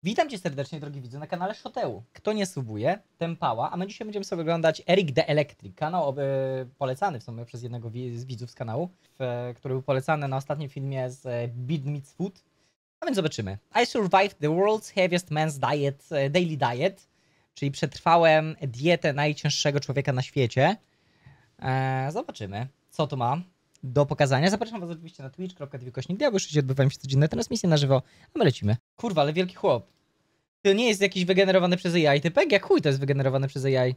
Witam cię serdecznie, drogi widzu, na kanale Szoteu. Kto nie subuje, ten pała, a my dzisiaj będziemy sobie oglądać ErikTheElectric, kanał polecany w sumie przez jednego z widzów z kanału, który był polecany na ostatnim filmie z Beat Meets Food. A więc zobaczymy. I survived the world's heaviest man's daily diet, czyli przetrwałem dietę najcięższego człowieka na świecie. Zobaczymy, co to ma do pokazania. Zapraszam was oczywiście na twitch.tv/Diabeuu, już odbywają się codzienne transmisje na żywo, a my lecimy. Kurwa, ale wielki chłop. To nie jest jakiś wygenerowany przez AI typek? Jak chuj to jest wygenerowany przez AI?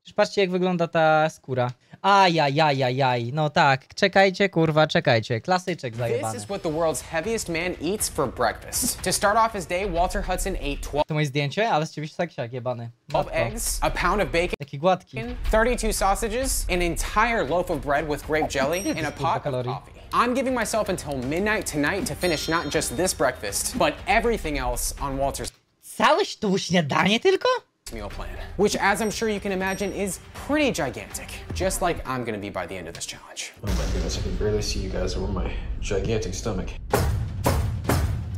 Przecież patrzcie, jak wygląda ta skóra. Ajajajajaj. No tak, czekajcie, kurwa, czekajcie. Klasyczek zajebany. This is what the world's heaviest man eats for breakfast. To start off his day, Walter Hudson ate 12 To moje zdjęcie, ale z ciebie seksiak jebany. Matko. eggs, a pound of bacon, Taki gładki. 32 sausages, an entire loaf of bread with grape jelly, and a pot of coffee. I'm giving myself until midnight tonight to finish not just this breakfast, but everything else on Walter's Całe to śniadanie tylko? meal plan, which, as I'm sure you can imagine, is pretty gigantic, just like I'm gonna be by the end of this challenge. Oh my goodness, I can barely see you guys over my gigantic stomach.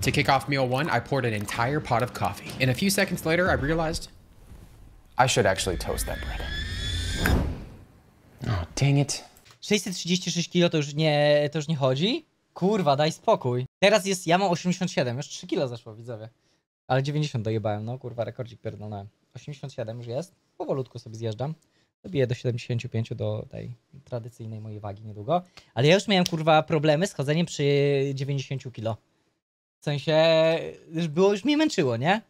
To kick off meal one, I poured an entire pot of coffee. And a few seconds later, I realized I should actually toast that bread. Oh, dang it. 636 kg to już nie chodzi? Kurwa, daj spokój. Teraz jest, ja mam 87, już 3 kg zeszło, widzowie. Ale 90 dojebałem, no kurwa, rekordzik pierdolnąłem. 87 już jest, powolutku sobie zjeżdżam. Dobiję do 75 do tej tradycyjnej mojej wagi niedługo. Ale ja już miałem, kurwa, problemy z chodzeniem przy 90 kg. W sensie, już mnie męczyło, nie?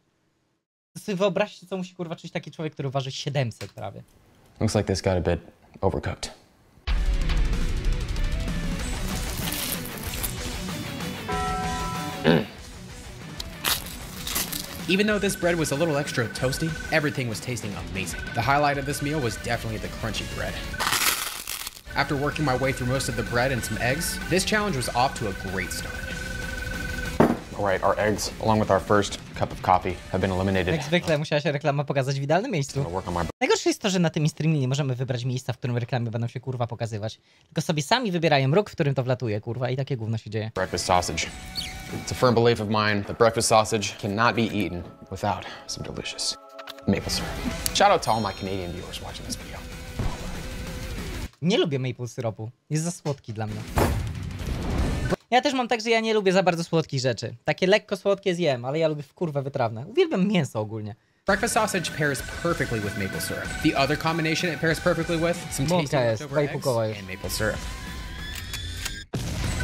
To sobie wyobraźcie, co musi, kurwa, czuć taki człowiek, który waży 700 prawie. Looks like this got a bit overcooked. Even though this bread was a little extra toasty, everything was tasting amazing. The highlight of this meal was definitely the crunchy bread. After working my way through most of the bread and some eggs, this challenge was off to a great start. All right, our eggs, along with our first cup of coffee, have been eliminated. Jak zwykle musiała się reklama pokazać w idealnym miejscu. Najgorsze jest to, że na tym streamie nie możemy wybrać miejsca, w którym reklamy będą się, kurwa, pokazywać. Tylko sobie sami wybierają róg, w którym to wlatuje, kurwa, i takie gówno się dzieje. Breakfast sausage. It's a firm belief of mine that breakfast sausage cannot be eaten without some delicious maple syrup. Shout out to all my Canadian viewers watching this video. Nie lubię maple syropu. Jest za słodki dla mnie. Ja też mam tak, że ja nie lubię za bardzo słodkich rzeczy. Takie lekko słodkie zjem, ale ja lubię w kurwę wytrawne. Uwielbiam mięso ogólnie. Breakfast sausage pairs perfectly with maple syrup. The other combination it pairs perfectly with some tasty leftover eggs and maple syrup.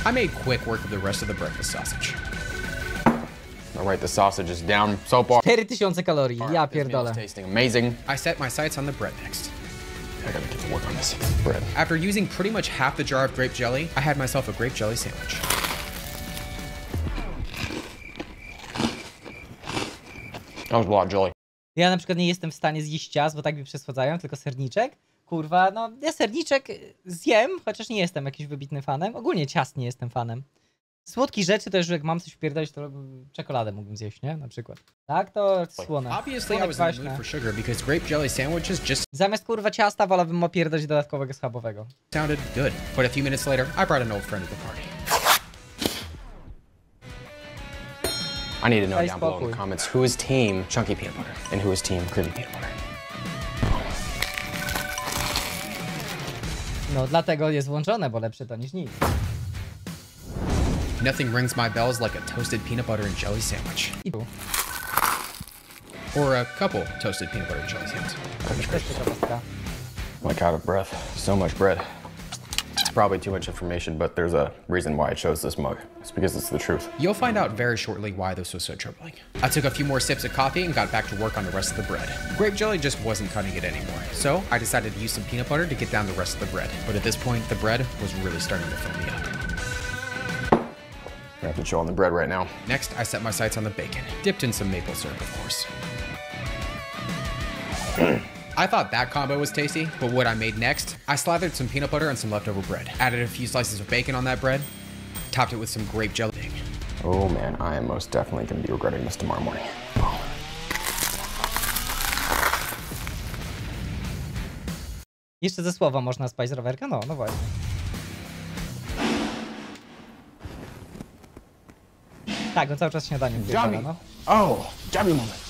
I made quick work of the rest of the breakfast sausage. All right, the sausage is down so far. 4000 kalorii, ja pierdolę. Tasting amazing. I set my sights on the bread next. I gotta get to work on this bread. After using pretty much half the jar of grape jelly, I had myself a grape jelly sandwich. That was a lot of jelly. Ja na przykład nie jestem w stanie zjeść ciast, bo tak mi przesładzają, tylko serniczek. Kurwa, no ja serniczek zjem, chociaż nie jestem jakimś wybitnym fanem. Ogólnie ciast nie jestem fanem. Słodkich rzeczy to już jak mam coś wpierdolić, to czekoladę mógłbym zjeść, nie? Na przykład. Tak, to słone. Obviously I was in the mood for sugar because grape jelly sandwiches just zamiast kurwa ciasta wolałbym opierdolić dodatkowego schabowego. sounded good. But a few minutes later, I brought an old friend to the party. I need to know down below in the comments who is team chunky peanut butter and who is team creamy peanut butter. No dlatego jest włączone, bo lepsze to niż nic. Nothing rings my bells like a toasted peanut butter and jelly sandwich. Or a couple toasted peanut butter and jelly sandwiches. Like out of breath. So much bread. It's probably too much information, but there's a reason why I chose this mug. It's because it's the truth. You'll find out very shortly why this was so troubling. I took a few more sips of coffee and got back to work on the rest of the bread. Grape jelly just wasn't cutting it anymore, so I decided to use some peanut butter to get down the rest of the bread. But at this point, the bread was really starting to fill me up. I have to chew on the bread right now. Next, I set my sights on the bacon, dipped in some maple syrup, of course. I thought that combo was tasty, but what I made next, I slathered some peanut butter on some leftover bread, added a few slices of bacon on that bread, topped it with some grape jelly. Oh man, I am most definitely going to be regretting this tomorrow morning. Jeszcze ze słowa można spać z rowerka? No właśnie. Tak, on cały czas śniadanie wpierdala, Dummy. no. Oh, dummy moment.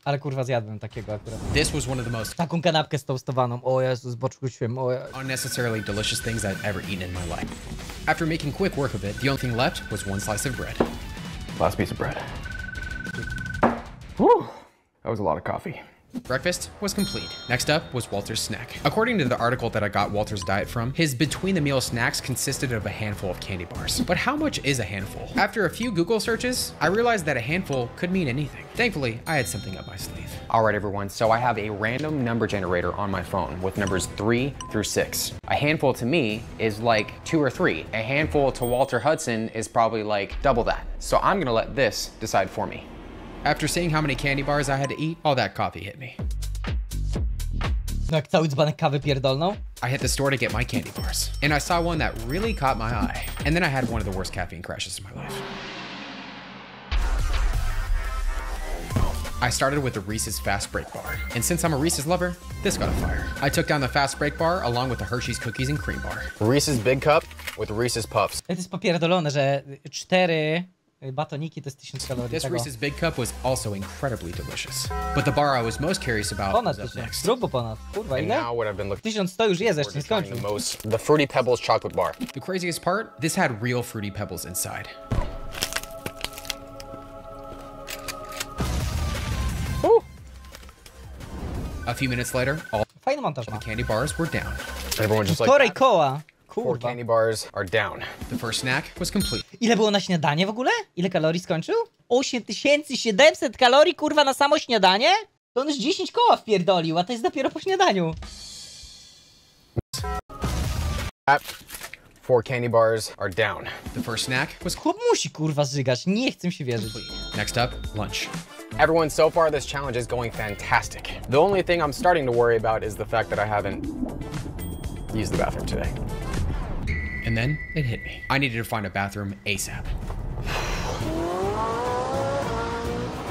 Ale kurwa zjadłem takiego akurat. This was one of the most Taką kanapkę z toastowaną. O Jezus, boczkusiłem, o Jezus. unnecessarily delicious things I've ever eaten in my life. After making quick work of it, the only thing left was one slice of bread. Last piece of bread. Whew. That was a lot of coffee. Breakfast was complete. Next up was Walter's snack. According to the article that I got Walter's diet from, his between-the-meal snacks consisted of a handful of candy bars. But how much is a handful? After a few Google searches, I realized that a handful could mean anything. Thankfully, I had something up my sleeve. All right, everyone, so I have a random number generator on my phone with numbers 3 through 6. A handful to me is like 2 or 3. A handful to Walter Hudson is probably like double that. So I'm gonna let this decide for me. After seeing how many candy bars I had to eat, all that coffee hit me. No jak cały dzbanek kawy pierdolną. I hit the store to get my candy bars, and I saw one that really caught my eye. And then I had one of the worst caffeine crashes in my life. I started with the Reese's Fast Break Bar, and since I'm a Reese's lover, this got a fire. I took down the Fast Break Bar along with the Hershey's Cookies and Cream Bar. Reese's Big Cup with Reese's Puffs. To jest popierdolone, że 4 batoniki to jest 1000 kalorii. This Tego. Reese's Big Cup was also incredibly delicious. But the bar I was most curious about Ponad was up 1000. next. Grubo ponad. Kurwa, And ile? now what I've been looking 1100 już jest, jeszcze forward nie to trying skończył. the most, the Fruity Pebbles chocolate bar. The craziest part, this had real Fruity Pebbles inside. A few minutes later, all Fajny montaż ma. the candy bars were down. Everyone just like Korej that. koła. 4 Kurwa. candy bars are down. The first snack was complete. Ile było na śniadanie w ogóle? Ile kalorii skończył? 8700 kalorii, kurwa, na samo śniadanie? To on już 10 koła wpierdolił, a to jest dopiero po śniadaniu. 4 candy bars are down. The first snack was Chłop musi, kurwa, żygać. Nie chcę mi się wierzyć. complete. Next up, lunch. Everyone, so far this challenge is going fantastic. The only thing I'm starting to worry about is the fact that I haven't used the bathroom today. And then it hit me. I needed to find a bathroom ASAP.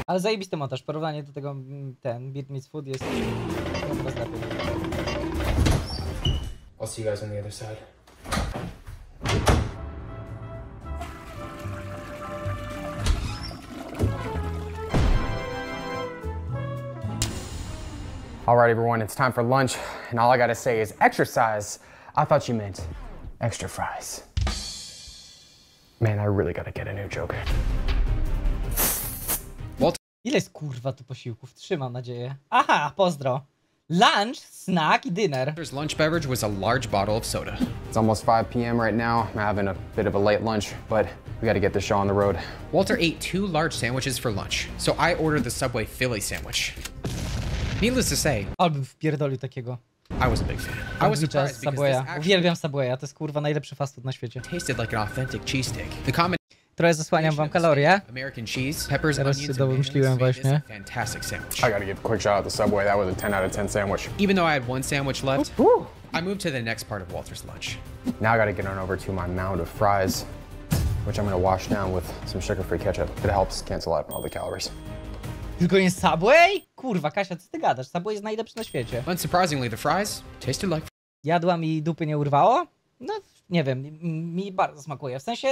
Ale zajebisty montaż. Porównanie do tego, ten Beat Meets Food jest coraz lepiej. I'll see you guys on the other side. All right, everyone, it's time for lunch, and all I gotta say is exercise. I thought you meant extra fries. Man, I really gotta get a new joke. Ile jest, kurwa, tu posiłków? 3, mam nadzieję. Aha, pozdro. Lunch, snack i dinner. Walter's lunch beverage was a large bottle of soda. It's almost 5 p.m. right now. I'm having a bit of a late lunch, but we gotta get this show on the road. Walter ate 2 large sandwiches for lunch, so I ordered the Subway Philly sandwich. Needless to say, Albym wpierdolił takiego. I was a big fan. I was Sandwicha surprised z because Subwaya. this actually Uwielbiam Subwaya, to jest, kurwa, najlepszy fast food na świecie. tasted like an authentic cheesesteak. The combination Trochę zasłaniam wam kalorie. of American cheese, peppers, Teraz się onions, and domyśliłem mayonnaise made this właśnie. a fantastic sandwich. I gotta give a quick shout out to Subway. That was a 10 out of 10 sandwich. Even though I had 1 sandwich left, I moved to the next part of Walter's lunch. Now I gotta get on over to my mound of fries, which I'm gonna wash down with some sugar-free ketchup. It helps cancel out all the calories. Tylko nie Subway? Kurwa, Kasia, co ty gadasz? Subway jest najlepszy na świecie. Unsurprisingly, the fries tasted like Jadłam i dupy nie urwało? No, nie wiem, mi bardzo smakuje. W sensie,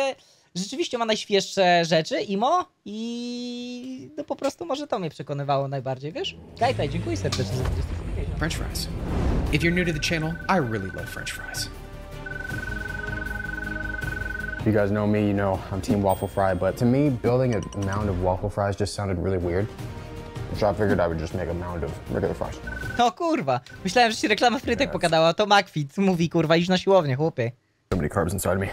rzeczywiście ma najświeższe rzeczy, imo, i no po prostu może to mnie przekonywało najbardziej, wiesz? Gajtaj, dziękuję serdecznie za 20 French fries. If you're new to the channel, I really love French fries. If you guys know me, you know I'm team waffle fry, but to me, building a mound of waffle fries just sounded really weird. So I figured I would just make a mound of regular fries. No kurwa, myślałem, że ci reklama frytek pokadała, to McFit mówi, kurwa, idź na siłownię, chłopie. So many carbs inside me.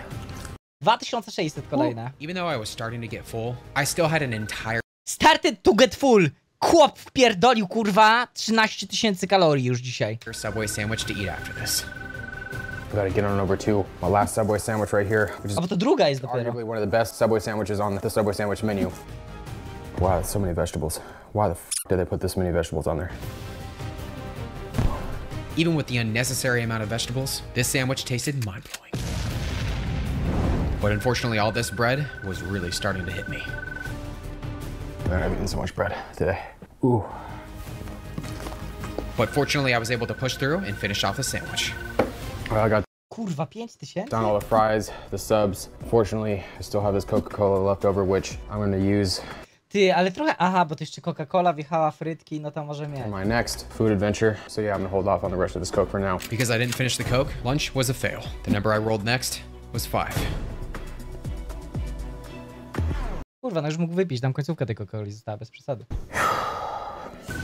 2600 kolejne. Even though I was starting to get full, I still had an entire Started to get full! Chłop wpierdolił, kurwa, 13 000 kalorii już dzisiaj. Subway sandwich to eat after this. I gotta get on over to my last Subway sandwich right here, which is A bo to druga jest dopiero. arguably one of the best Subway sandwiches on the Subway sandwich menu. Wow, that's so many vegetables. Why the f did they put this many vegetables on there? Even with the unnecessary amount of vegetables, this sandwich tasted mind-blowing. But unfortunately, all this bread was really starting to hit me. Man, I've eaten so much bread today. Ooh. But fortunately, I was able to push through and finish off the sandwich. Well, I got Kurwa, 5000? Done all the fries, the subs. Fortunately, I still have this Coca-Cola left over, which I'm gonna use Ty, ale trochę... Aha, bo to jeszcze Coca-Cola wjechała, frytki, no to może mieć. for my next food adventure. So yeah, I'm gonna hold off on the rest of this Coke for now. Because I didn't finish the Coke, lunch was a fail. The number I rolled next was 5. Kurwa, no już mógł wypić, tam końcówka tej Coca-Coli została, bez przesady.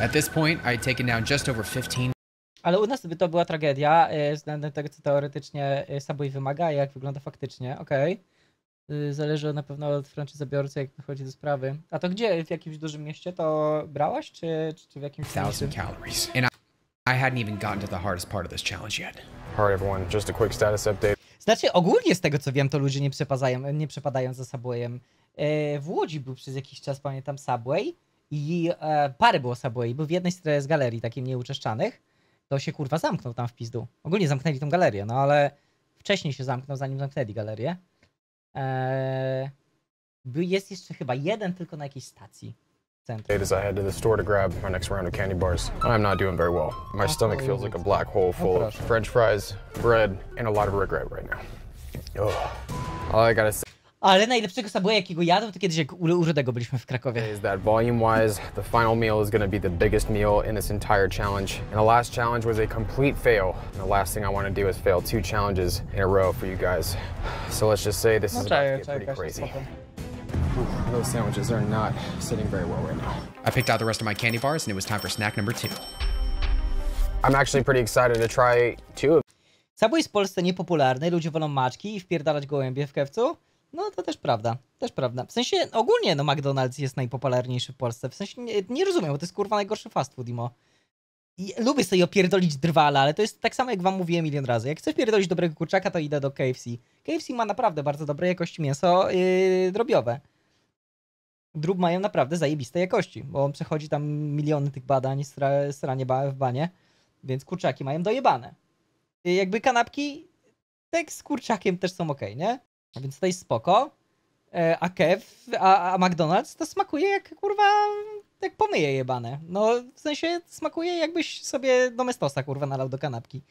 At this point, I had taken down just over 15. Ale u nas by to była tragedia, względem tego, co teoretycznie Subway wymaga, a jak wygląda faktycznie, okej. Zależy na pewno od franczyzobiorcy, jak dochodzi do sprawy. A to gdzie? W jakimś dużym mieście to brałaś, czy w jakimś 1,000 mniejszym? calories. And I hadn't even gotten to the hardest part of this challenge yet. Alright, everyone, just a quick status update. Znaczy, ogólnie z tego co wiem, to ludzie nie przepadają za Subwayem. W Łodzi był przez jakiś czas, pamiętam, Subway i parę było Subway. Był w jednej z galerii, takich mniej uczeszczanych. To się kurwa zamknął tam w pizdu. Ogólnie zamknęli tą galerię, no ale wcześniej się zamknął, zanim zamknęli galerię. Jest jeszcze chyba jeden tylko na jakiejś stacji w centrum. As I head to the store to grab my next round of candy bars. I'm not doing very well. My stomach feels like a black hole full of French fries, bread, and a lot of regret right now. Ugh. All I gotta say Ale najlepszego Subwaya, jakiego jadłem, to kiedyś jak u Rudego byliśmy w Krakowie. is that volume-wise, the final meal is gonna be the biggest meal in this entire challenge. And the last challenge was a complete fail. And the last thing I want to do is fail 2 challenges in a row for you guys. So let's just say this is about to get pretty crazy. Those sandwiches are not sitting very well right now. I picked out the rest of my candy bars, and it was time for snack number 2. I'm actually pretty excited to try 2 of Subway jest w Polsce niepopularny, ludzie wolą maczki i wpierdalać gołębie w kewcu. No to też prawda, też prawda. W sensie ogólnie no McDonald's jest najpopularniejszy w Polsce. W sensie nie rozumiem, bo to jest kurwa najgorszy fast food, imo. I lubię sobie opierdolić drwala, ale to jest tak samo jak wam mówiłem milion razy. Jak chcę pierdolić dobrego kurczaka, to idę do KFC. KFC ma naprawdę bardzo dobrej jakości mięso drobiowe. Drób mają naprawdę zajebistej jakości, bo on przechodzi tam miliony tych badań, sranie w banie, więc kurczaki mają dojebane. Jakby kanapki tak z kurczakiem też są okej, nie? A więc to jest spoko. A McDonald's to smakuje jak kurwa, jak pomyje jebane. No w sensie smakuje jakbyś sobie domestosa kurwa nalał do kanapki.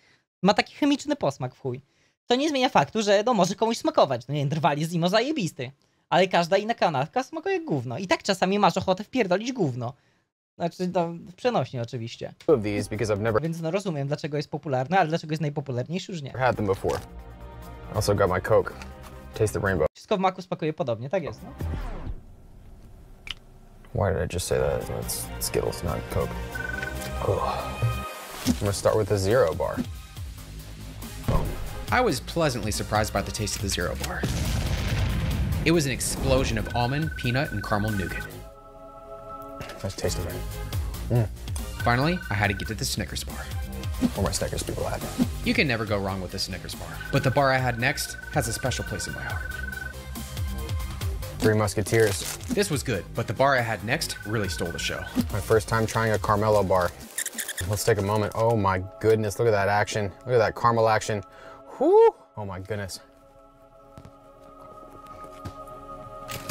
Ma taki chemiczny posmak w chuj. To nie zmienia faktu, że no może komuś smakować. No nie wiem, drwal jest imo zajebisty. Ale każda inna kanapka smakuje jak gówno. I tak czasami masz ochotę wpierdolić gówno. Znaczy, no, w przenośni oczywiście. of these because I've never Więc no rozumiem, dlaczego jest popularny, ale dlaczego jest najpopularniejszy już nie. had them before. Also got my Coke. Taste the rainbow. Wszystko w maku smakuje podobnie, tak jest, no. Why did I just say that? That's Skittles, not Coke. Ugh. I'm gonna start with the Zero bar. I was pleasantly surprised by the taste of the Zero bar. It was an explosion of almond, peanut, and caramel nougat. Nice taste of it. Finally, I had to get to the Snickers bar. Where my Snickers people at? You can never go wrong with the Snickers bar. But the bar I had next has a special place in my heart. 3 Musketeers. This was good, but the bar I had next really stole the show. My first time trying a Carmelo bar. Let's take a moment. Oh my goodness, look at that action. Look at that caramel action. Whoo! Oh my goodness.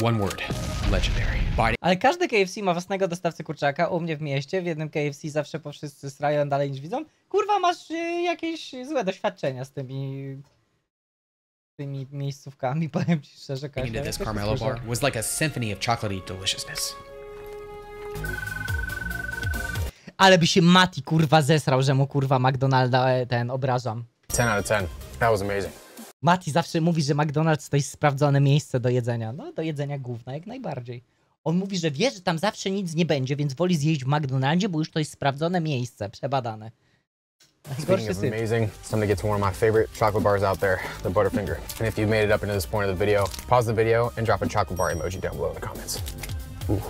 One word, legendary. Biting Ale każdy KFC ma własnego dostawcę kurczaka. U mnie w mieście, w jednym KFC zawsze po wszyscy strają dalej niż widzą. Kurwa, masz jakieś złe doświadczenia z tymi miejscówkami, powiem ci szczerze, Kasia. into this Carmelo bar was like a symphony of chocolatey deliciousness. Ale by się Mati kurwa zesrał, że mu kurwa McDonalda ten obrażam. 10 out of 10. That was amazing. Mati zawsze mówi, że McDonald's to jest sprawdzone miejsce do jedzenia. No, do jedzenia gówna, jak najbardziej. On mówi, że wie, że tam zawsze nic nie będzie, więc woli zjeść w McDonaldzie, bo już to jest sprawdzone miejsce, przebadane. Speaking of amazing, it's time to get to one of my favorite chocolate bars out there, the Butterfinger. And if you've made it up into this point of the video, pause the video and drop a chocolate bar emoji down below in the comments. Ooh.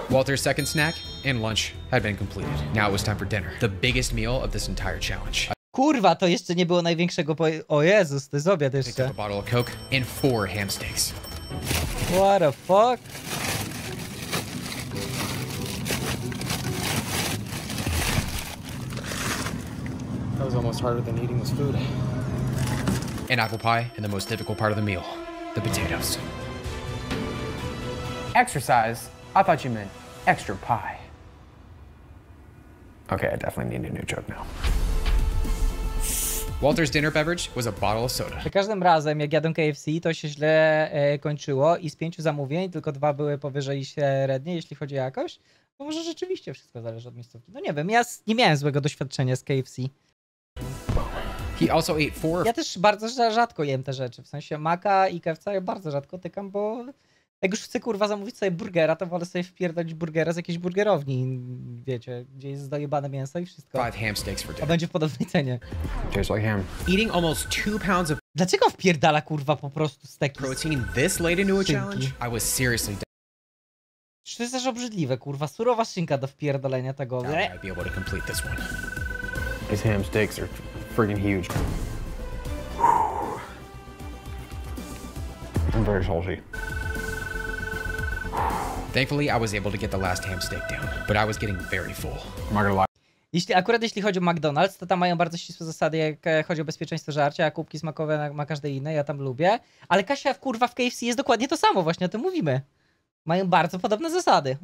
Walter's second snack and lunch had been completed. Now it was time for dinner, the biggest meal of this entire challenge. Kurwa, to jeszcze nie było największego O Jezus, to jest obiad I picked jeszcze. up a bottle of Coke and 4 ham steaks. What the fuck? That was almost harder than eating this food. An apple pie and the most difficult part of the meal, the potatoes. Exercise? I thought you meant extra pie. Okay, I definitely need a new joke now. Walter's dinner beverage was a bottle of soda. Za każdym razem, jak jadłem KFC, to się źle kończyło i z 5 zamówień tylko 2 były powyżej średniej, jeśli chodzi o jakość. To może rzeczywiście wszystko zależy od miejscówki. No nie wiem, ja nie miałem złego doświadczenia z KFC. He also ate 4. Ja też bardzo rzadko jem te rzeczy, w sensie Maka i KFC ja bardzo rzadko tykam, bo jak już chcę kurwa zamówić sobie burgera, to wolę sobie wpierdolić burgera z jakiejś burgerowni, wiecie, gdzie jest dojebane mięso i wszystko. 5 ham steaks for A dinner. będzie w podobnej cenie. Tastes like ham. Eating almost 2 pounds of Dlaczego wpierdala kurwa po prostu steki? protein this late into a Szynki. challenge, I was seriously To jest też obrzydliwe, kurwa, surowa szynka do wpierdolenia tego. doubting I'd be able to complete this one. These ham steaks are freaking huge. I'm very salty. Thankfully, I was able to get the last ham steak down, but I was getting very full. I'm not gonna lie. Jeśli chodzi o McDonald's, to tam mają bardzo ścisłe zasady, jak chodzi o bezpieczeństwo żarcia, a kubki smakowe ma każde inne, ja tam lubię. Ale Kasia kurwa w KFC jest dokładnie to samo, właśnie o tym mówimy. Mają bardzo podobne zasady.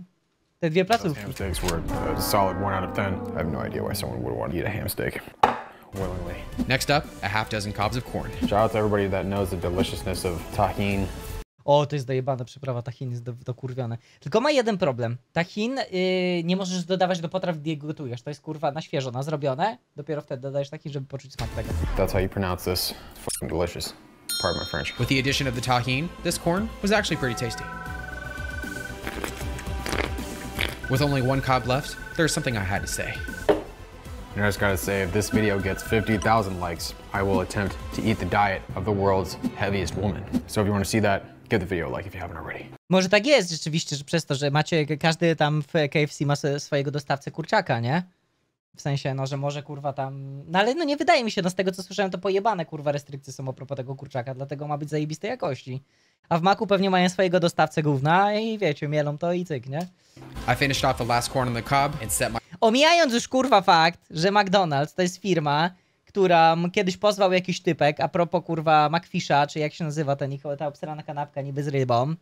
Te dwie Those placówki. ham steaks were a solid 1 out of 10. I have no idea why someone would want to eat a ham steak willingly. Next up, a half dozen cobs of corn. Shout out to everybody that knows the deliciousness of tahini. O, to jest dojebana przyprawa, tahin jest dokurwione. Tylko ma jeden problem. Tahin nie możesz dodawać do potraw, gdy je gotujesz. To jest kurwa na świeżo, na zrobione. Dopiero wtedy dodajesz tahin, żeby poczuć smak tego. That's how you pronounce this. It's fucking delicious. Pardon my French. With the addition of the tahine, this corn was actually pretty tasty. With only 1 cob left, there's something I had to say. And I just gotta say, if this video gets 50,000 likes, I will attempt to eat the diet of the world's heaviest woman. So if you want to see that, give the video a like if you haven't already. Może tak jest rzeczywiście, że przez to, że macie, każdy tam w KFC ma swojego dostawcę kurczaka, nie? W sensie, no, że może kurwa tam... No ale no nie wydaje mi się, no z tego co słyszałem, to pojebane kurwa restrykcje są a propos tego kurczaka, dlatego ma być zajebistej jakości. A w Macu pewnie mają swojego dostawcę gówna i wiecie, mielą to i cyk, nie? I finished off the last corn on the cob and set my Omijając już kurwa fakt, że McDonald's to jest firma, która kiedyś pozwał jakiś typek, a propos kurwa McFisha, czy jak się nazywa ta obsrana kanapka niby z rybą.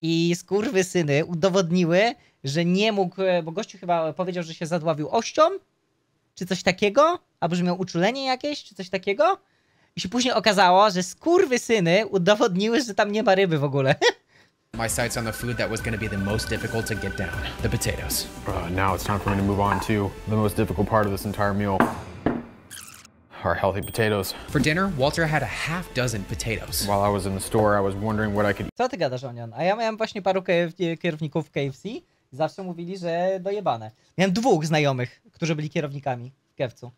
I skurwysyny udowodniły, że nie mógł, bo gościu chyba powiedział, że się zadławił ością, czy coś takiego, albo że miał uczulenie jakieś, czy coś takiego. I się później okazało, że skurwysyny udowodniły, że tam nie ma ryby w ogóle. my sights on the food that was going to be the most difficult to get down, the potatoes. Now it's time for me to move on to the most difficult part of this entire meal. Our healthy potatoes. For dinner, Walter had a half dozen potatoes. While I was in the store, I was wondering what I could Co ty gadasz, Onion? A ja miałem właśnie paru kierowników KFC i zawsze mówili, że dojebane. Miałem 2 znajomych, którzy byli kierownikami w Kewcu.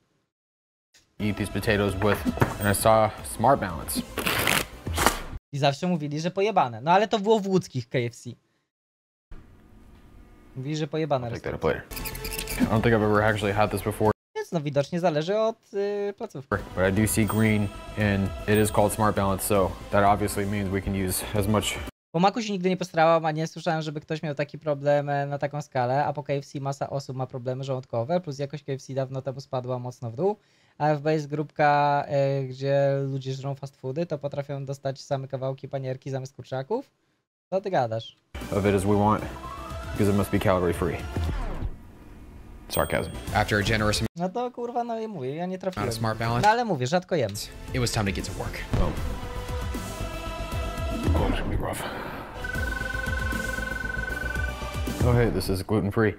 eat these potatoes with, and I saw Smart Balance. I zawsze mówili, że pojebane. No ale to było w łódzkich KFC. Mówili, że pojebane. Take that up later. I don't think I've ever actually had this before, Więc no widocznie zależy od placówki. but I do see green, and it is called Smart Balance, so that obviously means we can use as much. Po Macu się nigdy nie postarałam, a nie słyszałem, żeby ktoś miał taki problem na taką skalę, a po KFC masa osób ma problemy żołądkowe, plus jakość KFC dawno temu spadła mocno w dół, a FB jest grupka, gdzie ludzie żrą fast foody, to potrafią dostać same kawałki panierki zamiast kurczaków. Co ty gadasz? Of it as we want, because it must be calorie free. Sarcasm. After a generous No to kurwa, no i mówię, ja nie trafiłem. amount of Smart Balance, No ale mówię, rzadko jem. it was time to get to work. Oh, it's gonna be rough. Oh hey, this is gluten free.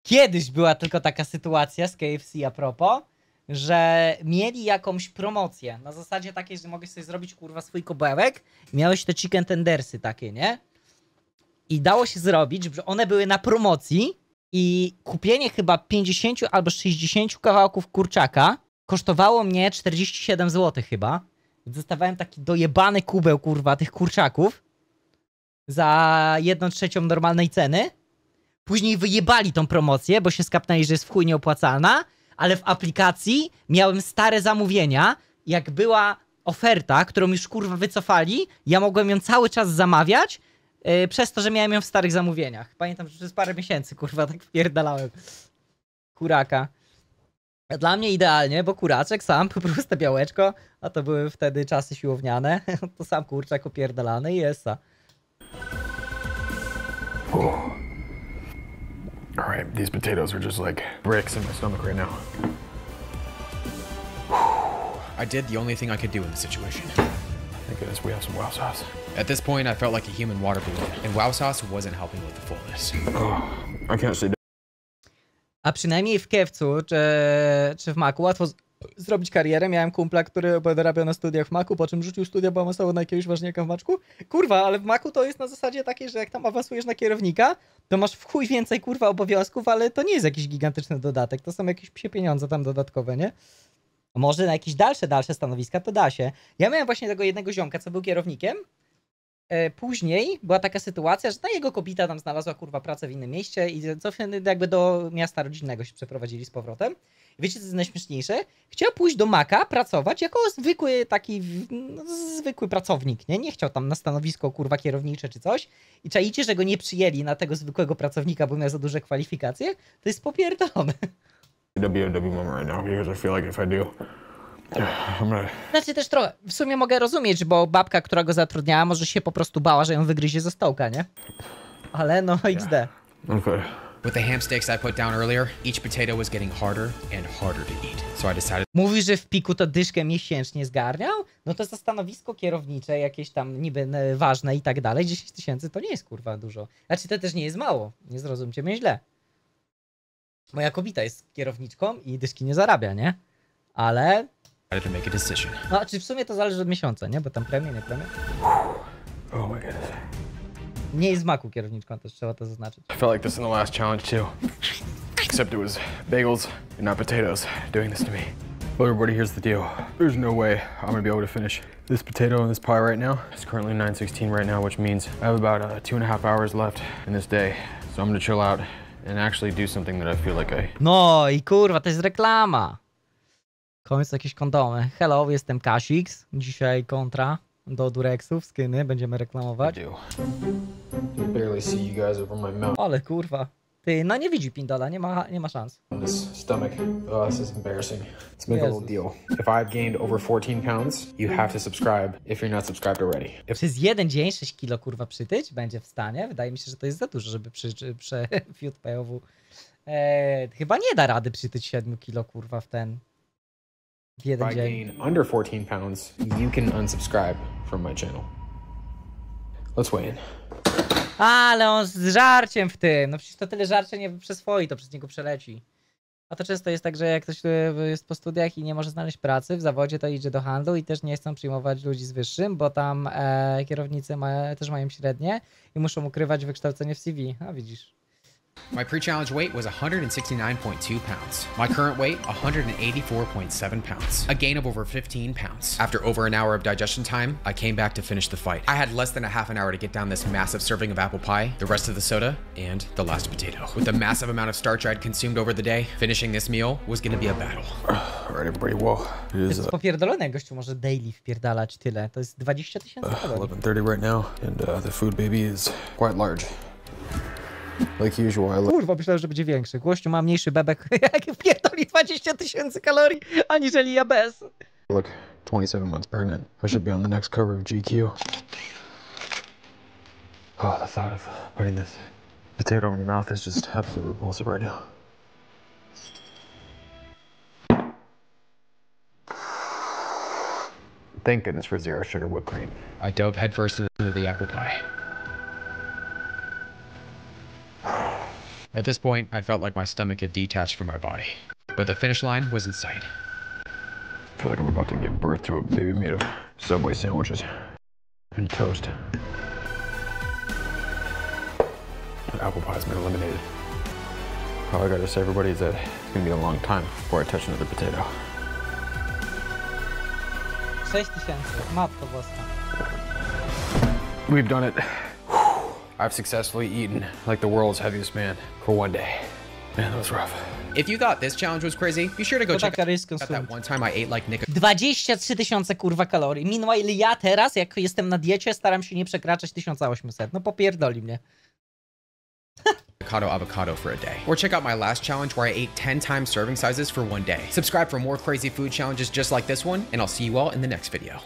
Kiedyś była tylko taka sytuacja z KFC a propos, że mieli jakąś promocję. Na zasadzie takiej, że mogłeś sobie zrobić kurwa swój kubełek i miałeś te chicken tendersy takie, nie? I dało się zrobić, że one były na promocji i kupienie chyba 50 albo 60 kawałków kurczaka kosztowało mnie 47 zł chyba. Dostawałem taki dojebany kubeł kurwa tych kurczaków za 1/3 normalnej ceny. Później wyjebali tą promocję, bo się skapnęli, że jest w chuj nieopłacalna, ale w aplikacji miałem stare zamówienia. Jak była oferta, którą już kurwa wycofali, ja mogłem ją cały czas zamawiać, przez to, że miałem ją w starych zamówieniach. Pamiętam, że przez parę miesięcy kurwa tak wpierdalałem kuraka. Dla mnie idealnie, bo kuraczek sam, po prostu białeczko, a to były wtedy czasy siłowniane, to sam kurczak opierdalany i essa. All right, these potatoes are just like bricks in my stomach right now. I did the only thing I could do in the situation. Thank goodness we have some wow sauce. At this point, I felt like a human water balloon, and wow sauce wasn't helping with the fullness. Oh, I can't say. A przynajmniej w Kiewcu czy w Macu łatwo zrobić karierę. Miałem kumpla, który dorabiał na studiach w Macu, po czym rzucił studia, bo awansował na jakiegoś ważniaka w Maczku. Kurwa, ale w Macu to jest na zasadzie takiej, że jak tam awansujesz na kierownika, to masz w chuj więcej kurwa obowiązków, ale to nie jest jakiś gigantyczny dodatek. To są jakieś psie pieniądze tam dodatkowe, nie? Może na jakieś dalsze stanowiska to da się. Ja miałem właśnie tego jednego ziomka, co był kierownikiem. Później była taka sytuacja, że ta jego kobieta tam znalazła kurwa pracę w innym mieście i co jakby do miasta rodzinnego się przeprowadzili z powrotem. I wiecie co jest najśmieszniejsze? Chciał pójść do Maca pracować jako zwykły taki, no, zwykły pracownik, nie? Nie chciał tam na stanowisko kurwa kierownicze czy coś. I czaicie, że go nie przyjęli na tego zwykłego pracownika, bo miał za duże kwalifikacje? To jest popierdolone. Diabeuu moment right now because I feel like if I do, I'm gonna... Znaczy też trochę, w sumie mogę rozumieć, bo babka, która go zatrudniała, może się po prostu bała, że ją wygryzie ze stołka, nie? Ale no XD. Okay. With the ham steaks I put down earlier, each potato was getting harder and harder to eat. So I decided... Mówi, że w piku to dyszkę miesięcznie zgarniał? No to za stanowisko kierownicze, jakieś tam niby ważne i tak dalej, 10 000 to nie jest kurwa dużo. Znaczy to też nie jest mało, nie zrozumcie mnie źle. Moja kobieta jest kierowniczką i dyszki nie zarabia, nie? Ale... to make a decision. No, czy w sumie to zależy od miesiąca, nie? Bo tam premie, nie premie. Oh my goodness. Nie jest z Macu kierowniczką, też trzeba to zaznaczyć. I felt like this in the last challenge too. Except it was bagels and not potatoes doing this to me. But everybody, here's the deal. There's no way I'm gonna be able to finish this potato and this pie right now. It's currently 9:16 right now, which means I have about 2.5 hours left in this day. So I'm gonna chill out and actually do something that I feel like I... No i kurwa, to jest reklama. Końcu jakieś kondomy. Hello, jestem Kasix. Dzisiaj kontra do Durexów, skiny, będziemy reklamować. I barely see you guys over my mouth. Ale kurwa. Ty, no nie widzi Pindola, nie ma szans. This stomach. Oh, this is embarrassing. Let's make a little deal. If I've gained over 14 pounds, you have to subscribe if you're not subscribed already. Przez jeden dzień 6 kilo kurwa przytyć będzie w stanie. Wydaje mi się, że to jest za dużo, żeby fiut POW. Chyba nie da rady przytyć 7 kilo kurwa w jeden If I dzień. gain under 14 pounds, you can unsubscribe from my channel. Let's weigh in. Ale on z żarciem w tym. No przecież to tyle żarcia nie przeswoi, to przez niego przeleci. A to często jest tak, że jak ktoś jest po studiach i nie może znaleźć pracy w zawodzie, to idzie do handlu i też nie chcą przyjmować ludzi z wyższym, bo tam kierownicy też mają średnie i muszą ukrywać wykształcenie w CV. A widzisz. My pre-challenge weight was 169.2 pounds. My current weight, 184.7 pounds. A gain of over 15 pounds. After over an hour of digestion time, I came back to finish the fight. I had less than a half an hour to get down this massive serving of apple pie, the rest of the soda, and the last potato. With the massive amount of starch I'd consumed over the day, finishing this meal was gonna be a battle. All right, everybody, whoa. It To is jest popierdolone, gościu może daily wpierdalać tyle. To jest 20 000 kalorii. 11:30 right now, and the food baby is quite large. Like usual, Kurwa, myślałem, że będzie większy. Gościu ma mniejszy bebek, jak wpierdoli 20 000 kalorii, aniżeli ja bez. look 27 months pregnant. I should be on the next cover of GQ. Oh, the thought of putting this potato in your mouth is just absolutely repulsive right now. Thank goodness for zero sugar whipped cream. I dove headfirst into the apple pie. At this point, I felt like my stomach had detached from my body. But the finish line was in sight. I feel like I'm about to give birth to a baby made of Subway sandwiches and toast. The apple pie's been eliminated. All I gotta say, everybody, is that it's gonna be a long time before I touch another potato. 6000, matko boska. We've done it. I've successfully eaten like the world's heaviest man for one day. Man, that was rough. If you thought this challenge was crazy, be sure to go check out that one time I ate like Nick. 23 000 kurwa kalorii. Meanwhile ja teraz, jak jestem na diecie, staram się nie przekraczać 1800. No popierdoli mnie. Avocado for a day. Or check out my last challenge where I ate 10 times serving sizes for one day. Subscribe for more crazy food challenges just like this one, and I'll see you all in the next video.